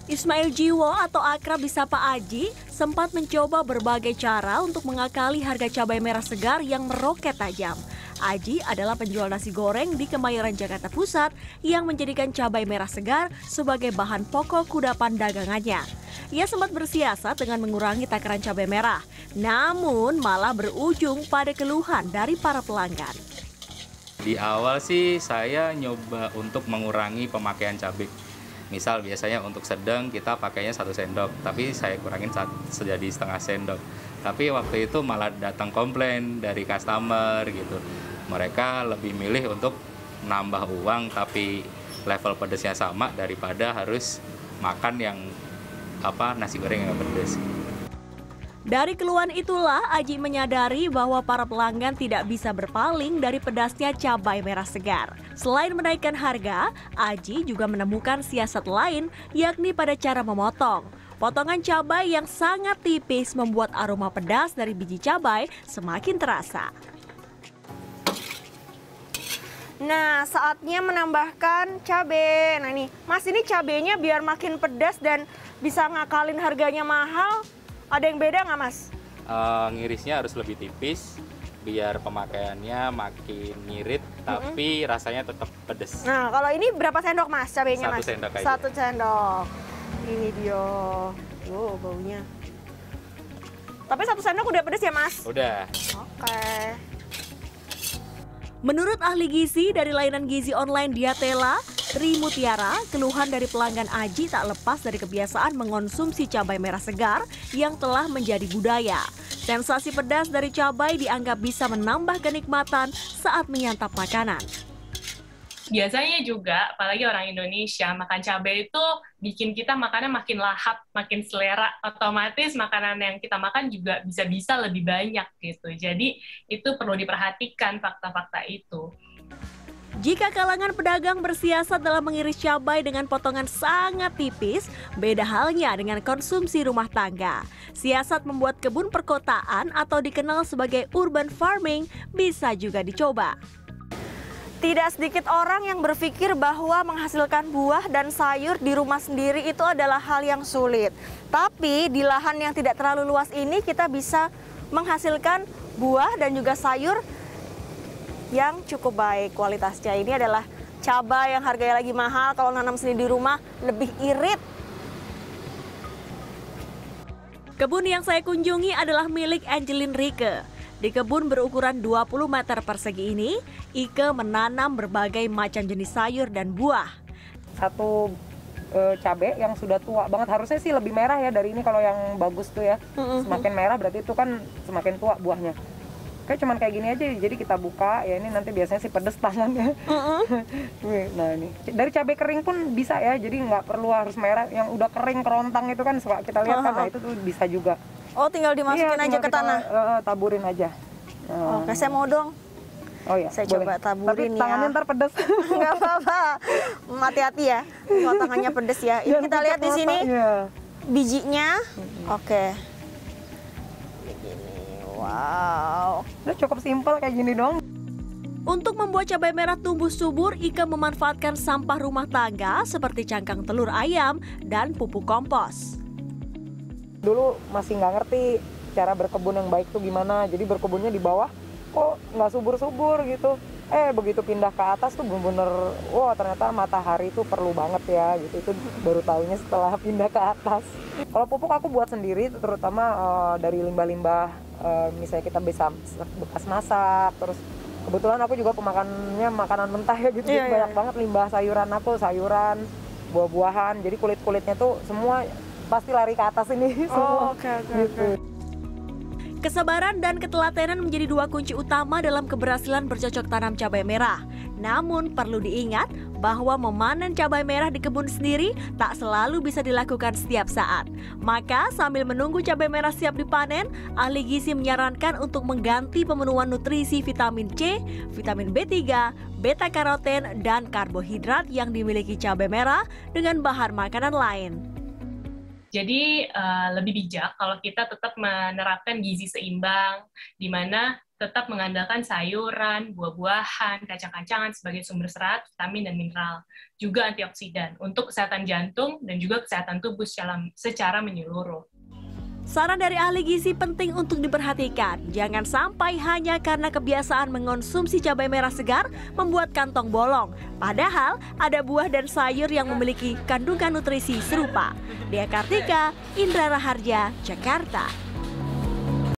Ismail Jiwo atau akrab disapa Aji sempat mencoba berbagai cara untuk mengakali harga cabai merah segar yang meroket tajam. Aji adalah penjual nasi goreng di Kemayoran, Jakarta Pusat yang menjadikan cabai merah segar sebagai bahan pokok kudapan dagangannya. Ia sempat bersiasat dengan mengurangi takaran cabai merah, namun malah berujung pada keluhan dari para pelanggan. Di awal sih saya nyoba untuk mengurangi pemakaian cabai. Misal biasanya untuk sedang kita pakainya 1 sendok, tapi saya kurangin jadi setengah sendok. Tapi waktu itu malah datang komplain dari customer gitu. Mereka lebih milih untuk nambah uang tapi level pedesnya sama daripada harus makan yang nasi goreng yang pedes. Dari keluhan itulah Aji menyadari bahwa para pelanggan tidak bisa berpaling dari pedasnya cabai merah segar. Selain menaikkan harga, Aji juga menemukan siasat lain, yakni pada cara memotong. Potongan cabai yang sangat tipis membuat aroma pedas dari biji cabai semakin terasa. Nah, saatnya menambahkan cabai. Nah nih, Mas, ini cabainya biar makin pedas dan bisa ngakalin harganya mahal. Ada yang beda nggak, Mas? Ngirisnya harus lebih tipis, biar pemakaiannya makin ngirit, tapi rasanya tetap pedes. Nah, kalau ini berapa sendok, Mas, cabainya, Mas? 1 sendok aja. 1 sendok. Ini dia. Wow, baunya. Tapi 1 sendok udah pedes ya, Mas? Udah. Oke. Menurut ahli gizi dari layanan gizi online Diatela, Tri Mutiara, keluhan dari pelanggan Aji tak lepas dari kebiasaan mengonsumsi cabai merah segar yang telah menjadi budaya. Sensasi pedas dari cabai dianggap bisa menambah kenikmatan saat menyantap makanan. Biasanya juga, apalagi orang Indonesia, makan cabai itu bikin kita makannya makin lahap, makin selera. Otomatis makanan yang kita makan juga bisa-bisa lebih banyak gitu. Jadi itu perlu diperhatikan fakta-fakta itu. Jika kalangan pedagang bersiasat dalam mengiris cabai dengan potongan sangat tipis, beda halnya dengan konsumsi rumah tangga. Siasat membuat kebun perkotaan atau dikenal sebagai urban farming bisa juga dicoba. Tidak sedikit orang yang berpikir bahwa menghasilkan buah dan sayur di rumah sendiri itu adalah hal yang sulit. Tapi di lahan yang tidak terlalu luas ini kita bisa menghasilkan buah dan juga sayur yang cukup baik kualitasnya. Ini adalah cabai yang harganya lagi mahal, kalau nanam sendiri di rumah lebih irit. Kebun yang saya kunjungi adalah milik Angelin Rike. Di kebun berukuran 20 meter persegi ini, Ike menanam berbagai macam jenis sayur dan buah. Satu cabai yang sudah tua banget, harusnya sih lebih merah ya dari ini kalau yang bagus tuh ya. Semakin merah berarti itu kan semakin tua buahnya. Kayak cuman kayak gini aja, jadi kita buka ya, ini nanti biasanya sih pedes tangannya. Nah ini dari cabai kering pun bisa ya, jadi nggak perlu harus merah, yang udah kering kerontang itu kan suka kita lihat kan, nah itu tuh bisa juga. Oh, tinggal dimasukin aja ke tanah? Taburin aja. Oke, saya mau dong. Oh ya, saya boleh. Coba taburin. Tapi tangannya ntar pedes. Nggak apa-apa. Hati-hati ya, kalau tangannya pedes ya. Ini kita lihat di sini bijinya. Oke. Begini, wow. Udah cukup simpel kayak gini dong. Untuk membuat cabai merah tumbuh subur, Ika memanfaatkan sampah rumah tangga seperti cangkang telur ayam dan pupuk kompos. Dulu masih nggak ngerti cara berkebun yang baik tuh gimana, jadi berkebunnya di bawah kok nggak subur-subur gitu. Begitu pindah ke atas tuh bener-bener, wah ternyata matahari tuh perlu banget ya gitu. Itu baru tahunya setelah pindah ke atas. Kalau pupuk aku buat sendiri, terutama dari limbah-limbah, misalnya kita bisa bekas masak, terus kebetulan aku juga pemakannya makanan mentah ya gitu. Banyak banget limbah sayuran aku, sayuran, buah-buahan, jadi kulit-kulitnya tuh semua pasti lari ke atas ini semua. Oke. Kesabaran dan ketelatenan menjadi 2 kunci utama dalam keberhasilan bercocok tanam cabai merah. Namun perlu diingat bahwa memanen cabai merah di kebun sendiri tak selalu bisa dilakukan setiap saat. Maka sambil menunggu cabai merah siap dipanen, ahli gizi menyarankan untuk mengganti pemenuhan nutrisi vitamin C, vitamin B3, beta karoten, dan karbohidrat yang dimiliki cabai merah dengan bahan makanan lain. Jadi lebih bijak kalau kita tetap menerapkan gizi seimbang, di mana tetap mengandalkan sayuran, buah-buahan, kacang-kacangan sebagai sumber serat, vitamin, dan mineral. Juga antioksidan untuk kesehatan jantung dan juga kesehatan tubuh secara menyeluruh. Saran dari ahli gizi penting untuk diperhatikan. Jangan sampai hanya karena kebiasaan mengonsumsi cabai merah segar membuat kantong bolong. Padahal ada buah dan sayur yang memiliki kandungan nutrisi serupa. Dea Kartika, Indra Raharja, Jakarta.